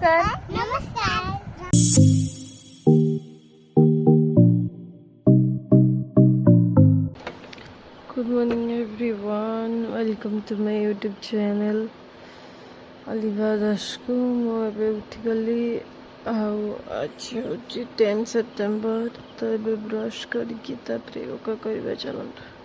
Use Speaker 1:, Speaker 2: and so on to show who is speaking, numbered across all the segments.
Speaker 1: नमस्कार।
Speaker 2: नमस्कार।
Speaker 1: Good morning everyone, welcome to my YouTube channel Alibha Das को मुझे उठिगली आज हूँ 10 सेप्टेम्बर। तो ये ब्रश करके योगा करवा चलता।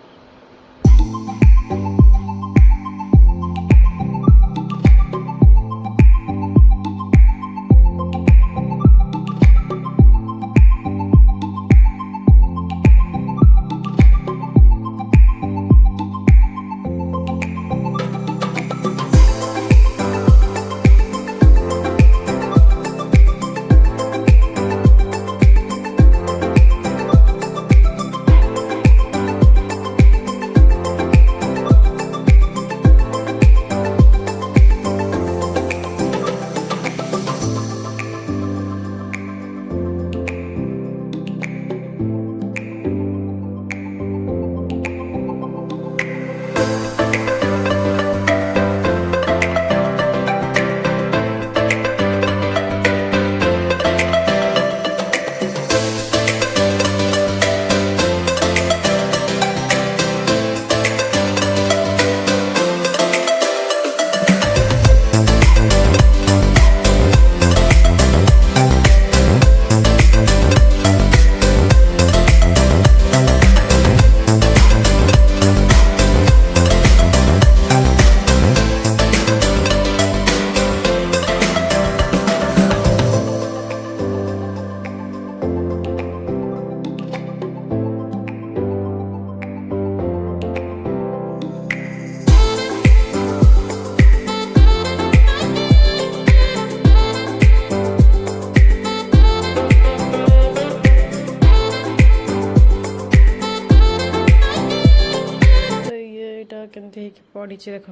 Speaker 1: केमती पड़ी देख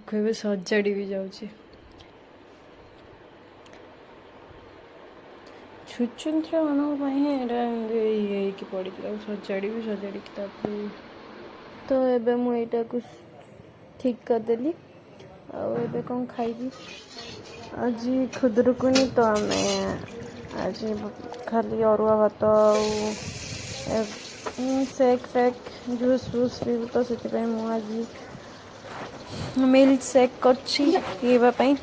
Speaker 1: कहबे सजाड़ी भी जाऊँगी छुचंत्र मान ये पड़ी सजाड़ी भी सजाड़ी तो एबे मुझे को ठीक करदेली आबे कौन खाइबी आज खुदरुकुनी तो आम आज खाली अरुआ भात सेक फेक जूस फूस पीबू तो से आज मिल्क सेक करवाई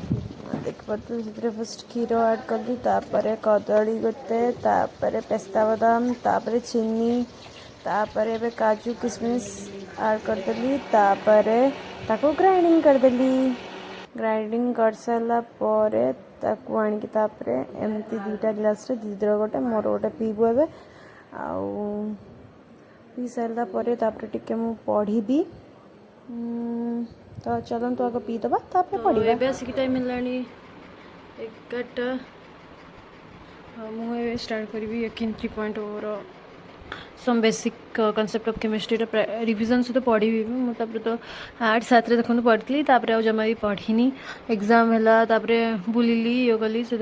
Speaker 1: देख पारे फर्स्ट क्षीर ऐड कली तापर कदली गोटे तापर पेस्ता बादाम तापर चीनी तापर ए काजू किशमिश ऐड करदेली तापर ताको ग्राइंडिंग करदेली ग्राइंडिंग कर सारा पर ताकू आनिकी तापर एमती दुईटा गिलास रे दीदर गोटे मोर गोटे पीबू ए पी सारा पर टिके मु पढ़ी तो चलतु आग पीदबा पढ़ा आसिक टाइम है 11टा मुझे स्टार्ट करी यकीन 3.0 some basic concept of chemistry revision सहित पढ़ी मुझे तो 8-7 देखते पढ़ी तापर जमा भी पढ़ीनी एग्जाम है बुलिली ये कली से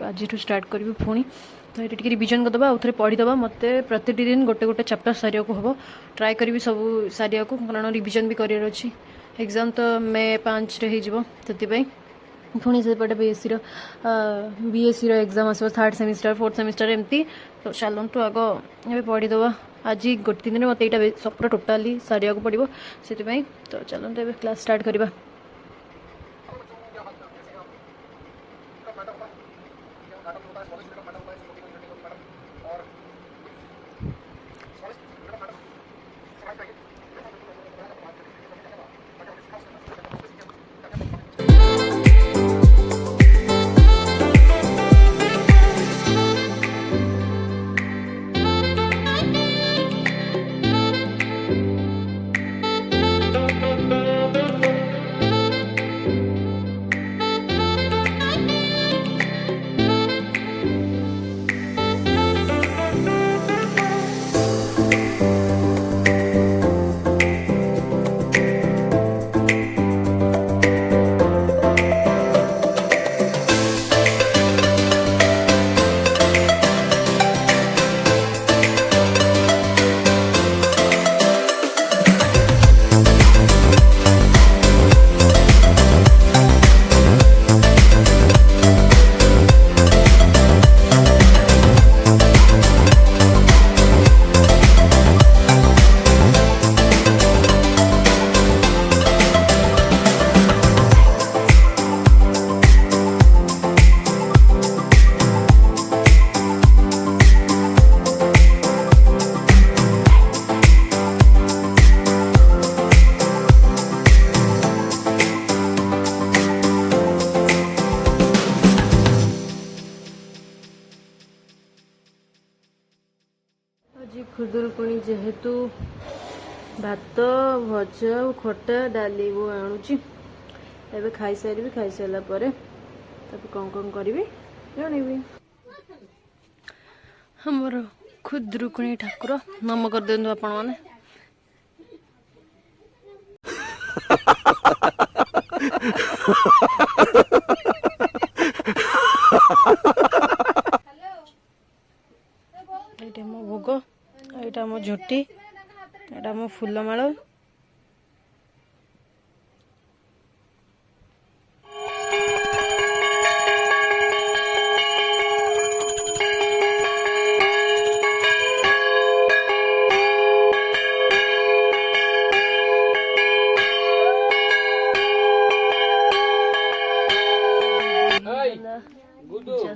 Speaker 1: आज स्टार्ट करी पुणी तो ये रिविजन करदे आउ थे पढ़ीदे मत प्रतिदिन गोटे गोटे चैप्टर सारे को हम ट्राए करी सब सारे को कारण रिविजन भी करार अच्छी एग्जाम तो मे 5 से पुणी सेपटे बीएससी एग्जाम आस 3rd सेमिस्टर 4th सेमिस्टर एमती तो चलतु आग ए पढ़ीदे आज गोटे दिन मत यहाँ सब टोटाली सारे को पड़ो से तो चलते ए क्लास स्टार्ट करवा। खुदुरुकुणी जेहेतु भात भजा खटा डाली वो आणुची एबे खाई सारी खाई सारा पर कौन कौन करी जनइबी हमर खुदुरुकुणी ठाकुर नम कर दिंतु आपण मैंने ये मो भोग यहाँ मो झोटी यहाँ मो फूलमाल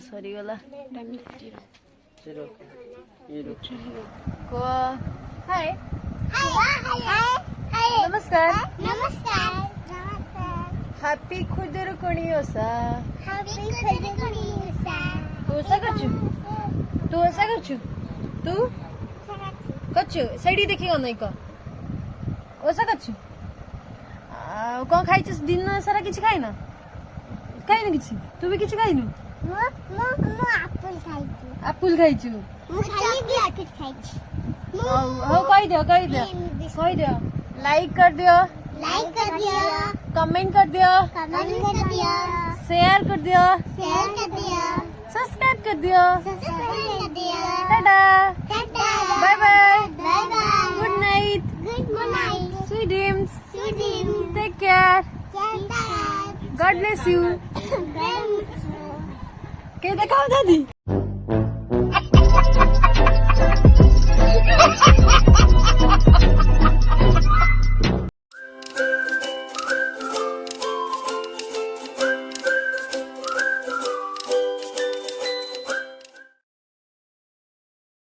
Speaker 1: सरीगला हाय नमस्कार
Speaker 2: नमस्कार
Speaker 1: हैप्पी खुदुरुकुणी ओषा तू ओषा करछु तू करछु सैडी देखि नै क ओषा करछु कौन खाइछ दिन सारा किछ खाइन किछ तू भी किछ खाइनु एप्पल खाइछु हो कहि दियो लाइक कर दियो कमेंट कर दियो शेयर कर दियो सब्सक्राइब कर दियो tata bye bye good night sweet dreams take care God bless you के दिखाओ दादी।